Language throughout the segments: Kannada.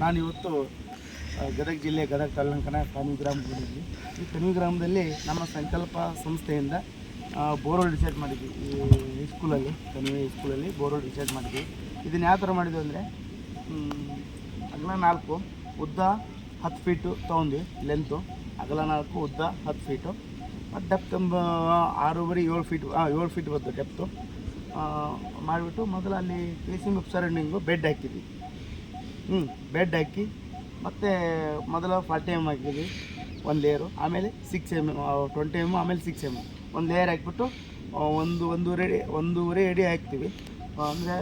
ನಾನಿವತ್ತು ಗದಗ ಜಿಲ್ಲೆ ಗದಗ ತಾಲೂಕಿನ ಕಣಿವೆ ಗ್ರಾಮ ಬಂದಿದ್ವಿ. ಈ ಕಣಿವೆ ಗ್ರಾಮದಲ್ಲಿ ನಮ್ಮ ಸಂಕಲ್ಪ ಸಂಸ್ಥೆಯಿಂದ ಬೋರ್ವೆಲ್ ರಿಚಾರ್ಜ್ ಮಾಡಿದ್ವಿ. ಈ ಹೈಸ್ಕೂಲಲ್ಲಿ ಕಣಿವೆ ಹೈಸ್ಕೂಲಲ್ಲಿ ಬೋರ್ವೆಲ್ ರಿಚಾರ್ಜ್ ಮಾಡಿದ್ವಿ. ಇದನ್ನು ಯಾವ ಥರ ಮಾಡಿದ್ವಿ ಅಂದರೆ ಅಗಲ 4 ಉದ್ದ 10 ಫೀಟು ತೊಗೊಂಡ್ವಿ. ಲೆಂತು ಅಗಲ 4 ಉದ್ದ 10 ಫೀಟು ಮತ್ತು ಡೆಪ್ತ್ 6.5 7 ಫೀಟ್ ಬರ್ತದೆ ಡೆಪ್ತು. ಮಾಡಿಬಿಟ್ಟು ಮೊದಲು ಅಲ್ಲಿ ಫೇಸಿಂಗ್ ಸರೌಂಡಿಂಗು ಬೆಡ್ ಹಾಕಿದ್ವಿ. ಬೆಡ್ ಹಾಕಿ ಮತ್ತು ಮೊದಲು 40 mm ಹಾಕಿದ್ವಿ ಒಂದು ಲೇಯರು, ಆಮೇಲೆ 6 mm 20 mm, ಆಮೇಲೆ 6 mm ಒಂದು ಲೇಯರ್ ಹಾಕ್ಬಿಟ್ಟು ಒಂದೂವರೆ ಅಡಿ ಹಾಕ್ತೀವಿ. ಅಂದರೆ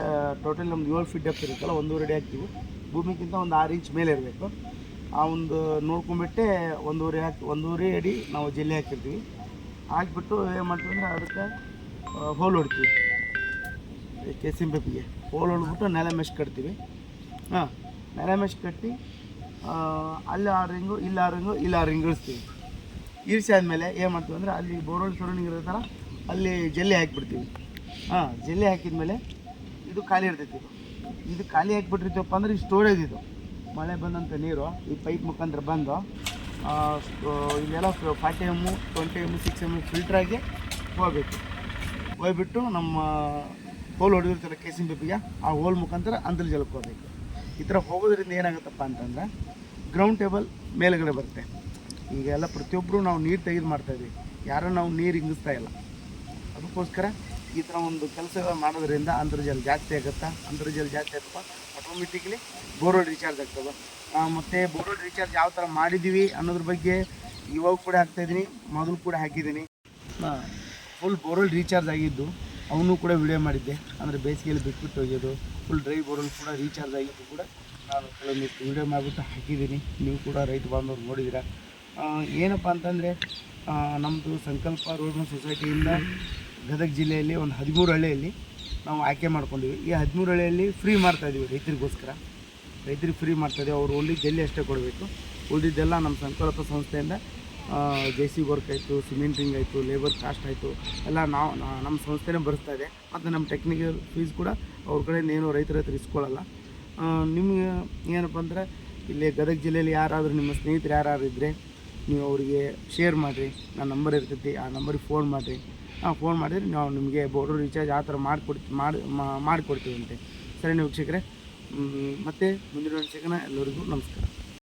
ಟೋಟಲ್ ನಮ್ದು 7 ಫೀಟ್ ಡೆಪ್ತ್ ಇರುತ್ತಲ್ಲ, 1.5 ಅಡಿ ಹಾಕ್ತೀವಿ. ಭೂಮಿಗಿಂತ ಒಂದು 6 ಇಂಚ್ ಮೇಲೆ ಇರಬೇಕು. ಆ ಒಂದು ನೋಡ್ಕೊಂಬಿಟ್ಟೆ 1.5 ಅಡಿ ನಾವು ಜಲ್ಲಿ ಹಾಕಿರ್ತೀವಿ. ಹಾಕ್ಬಿಟ್ಟು ಏನು ಮಾಡ್ತೀವಿ ಅಂದರೆ ಅದಕ್ಕೆ ಹೋಲ್ ಹೊಡ್ತೀವಿ. ಕೇಸಿಂಗ್ ಪೈಪಿಗೆ ಹೋಲ್ ಹೊಡ್ಬಿಟ್ಟು ನೆಲ ಮೆಶ್ ಕಟ್ತೀವಿ. ನೆಲ ಮೆಶ್ ಕಟ್ಟಿ ಅಲ್ಲಿ 6 ರಿಂಗು, ಇಲ್ಲಿ 6 ರಿಂಗು, ಇಲ್ಲಿ 6 ರಿಂಗ್ ಇಳಿಸ್ತೀವಿ. ಇಳಿಸಿ ಆದಮೇಲೆ ಏನು ಮಾಡ್ತೀವಿ ಅಂದರೆ ಅಲ್ಲಿ ಬೋರ್ವೆಲ್ ಸರೌಂಡಿಂಗ್ ಇರುತ್ತಲ್ಲ ಅಲ್ಲಿ ಜಲ್ಲಿ ಹಾಕಿಬಿಡ್ತೀವಿ. ಜಲ್ಲಿ ಹಾಕಿದ್ಮೇಲೆ ಇದು ಖಾಲಿ ಇರ್ತೈತಿ. ಇದು ಖಾಲಿ ಹಾಕಿಬಿಟ್ಟಿರ್ತೀವಪ್ಪ ಅಂದರೆ ಈ ಸ್ಟೋರೇಜ್ ಇದು ಮಳೆ ಬಂದಂಥ ನೀರು ಈ ಪೈಪ್ ಮುಖಾಂತರ ಬಂದು ಇಲ್ಲೆಲ್ಲ 40 mm 20 mm 6 mm ಫಿಲ್ಟ್ರಾಗಿ ಹೋಗ್ಬೇಕು. ಹೋಗ್ಬಿಟ್ಟು ನಮ್ಮ ಹೋಲ್ ಹೊಡೆದಿರ್ತಾರೆ ಕೇಸಿಂಗ್ ಪೈಪಿಗೆ, ಆ ಹೋಲ್ ಮುಖಾಂತರ ಅಂತರ್ಜಲಕ್ಕೆ ಹೋಗ್ಬೇಕು. ಈ ಥರ ಹೋಗೋದ್ರಿಂದ ಏನಾಗುತ್ತಪ್ಪ ಅಂತಂದರೆ ಗ್ರೌಂಡ್ ಟೇಬಲ್ ಮೇಲುಗಡೆ ಬರುತ್ತೆ. ಈಗೆಲ್ಲ ಪ್ರತಿಯೊಬ್ಬರು ನಾವು ನೀರು ತೆಗೆದು ಮಾಡ್ತಾಯಿದ್ವಿ, ಯಾರೂ ನಾವು ನೀರು ಇಂಗಿಸ್ತಾ ಇಲ್ಲ. ಅದಕ್ಕೋಸ್ಕರ ಈ ಥರ ಒಂದು ಕೆಲಸಗಳು ಮಾಡೋದ್ರಿಂದ ಅಂತರ್ಜಲ ಜಾಸ್ತಿ ಆಗುತ್ತಾ. ಅಂತರ್ಜಲ ಜಾಸ್ತಿ ಆಗುತ್ತಪ್ಪ ಆಟೋಮೆಟಿಕ್ಲಿ ಬೋರ್ವೆಲ್ ರೀಚಾರ್ಜ್ ಆಗ್ತದೆ. ಮತ್ತು ಬೋರ್ವೆಲ್ ರೀಚಾರ್ಜ್ ಯಾವ ಥರ ಮಾಡಿದ್ದೀವಿ ಅನ್ನೋದ್ರ ಬಗ್ಗೆ ಇವಾಗ ಕೂಡ ಹಾಕ್ತಾಯಿದ್ದೀನಿ, ಮೊದಲು ಕೂಡ ಹಾಕಿದ್ದೀನಿ. ಫುಲ್ ಬೋರ್ವೆಲ್ ರೀಚಾರ್ಜ್ ಆಗಿದ್ದು ಅವನು ಕೂಡ ವಿಡಿಯೋ ಮಾಡಿದ್ದೆ. ಅಂದರೆ ಬೇಸಿಗೆಯಲ್ಲಿ ಬಿಟ್ಬಿಟ್ಟು ಹೋಗೋದು, ಫುಲ್ ಡ್ರೈ ಬೋರ್ವೆಲ್ ಕೂಡ ರೀಚಾರ್ಜ್ ಆಗಿದ್ದು ಕೂಡ ನಾನು ಕೆಲವೊಂದಿಷ್ಟು ವಿಡಿಯೋ ಮಾಡಿಬಿಟ್ಟು ಹಾಕಿದ್ದೀನಿ. ನೀವು ಕೂಡ ರೈತ ಬಾಂಧವರು ನೋಡಿದ್ದೀರಾ. ಏನಪ್ಪ ಅಂತಂದರೆ ನಮ್ಮದು ಸಂಕಲ್ಪ ರೋಡ್ನ ಸೊಸೈಟಿಯಿಂದ ಗದಗ ಜಿಲ್ಲೆಯಲ್ಲಿ ಒಂದು 13 ಹಳ್ಳಿಯಲ್ಲಿ ನಾವು ಆಯ್ಕೆ ಮಾಡ್ಕೊಂಡಿವಿ. ಈ 13 ಹಳ್ಳಿಯಲ್ಲಿ ಫ್ರೀ ಮಾಡ್ತಾಯಿದ್ದೀವಿ ರೈತರಿಗೋಸ್ಕರ. ರೈತರಿಗೆ ಫ್ರೀ ಮಾಡ್ತಾಯಿದ್ದೀವಿ. ಅವರು ಓನ್ಲಿ ಜಲ್ಲಿ ಅಷ್ಟೇ ಕೊಡಬೇಕು. ಉಳಿದಿದ್ದೆಲ್ಲ ನಮ್ಮ ಸಂಕಲ್ಪ ಸಂಸ್ಥೆಯಿಂದ JC ವರ್ಕ್ ಆಯಿತು, ಸಿಮೆಂಟಿಂಗ್ ಆಯಿತು, ಲೇಬರ್ ಕಾಸ್ಟ್ ಆಯಿತು, ಎಲ್ಲ ನಮ್ಮ ಸಂಸ್ಥೆನೇ ಭರಿಸ್ತಾ ಇದೆ. ಮತ್ತು ನಮ್ಮ ಟೆಕ್ನಿಕಲ್ ಫೀಸ್ ಕೂಡ ಅವ್ರ ಕಡೆಯಿಂದ ಏನೂ ರೈತರ ಹತ್ರ ಇಸ್ಕೊಳ್ಳಲ್ಲ. ನಿಮಗೆ ಏನಪ್ಪ ಅಂದರೆ ಇಲ್ಲಿ ಗದಗ ಜಿಲ್ಲೆಯಲ್ಲಿ ಯಾರಾದರೂ ನಿಮ್ಮ ಸ್ನೇಹಿತರು ಯಾರು ಇದ್ದರೆ ನೀವು ಅವರಿಗೆ ಶೇರ್ ಮಾಡಿರಿ. ನನ್ನ ನಂಬರ್ ಇರ್ತೈತಿ, ಆ ನಂಬರಿಗೆ ಫೋನ್ ಮಾಡಿರಿ. ಫೋನ್ ಮಾಡಿದರೆ ನಾವು ನಿಮಗೆ ಬೋರ್ವೆಲ್ ರೀಚಾರ್ಜ್ ಆ ಥರ ಮಾಡಿಕೊಡ್ತೀವಂತೆ. ಸರಿ ವೀಕ್ಷಕರೇ, ಮತ್ತು ಮುಂದಿನ ವೀಕ್ಷಕನ ಎಲ್ಲರಿಗೂ ನಮಸ್ಕಾರ.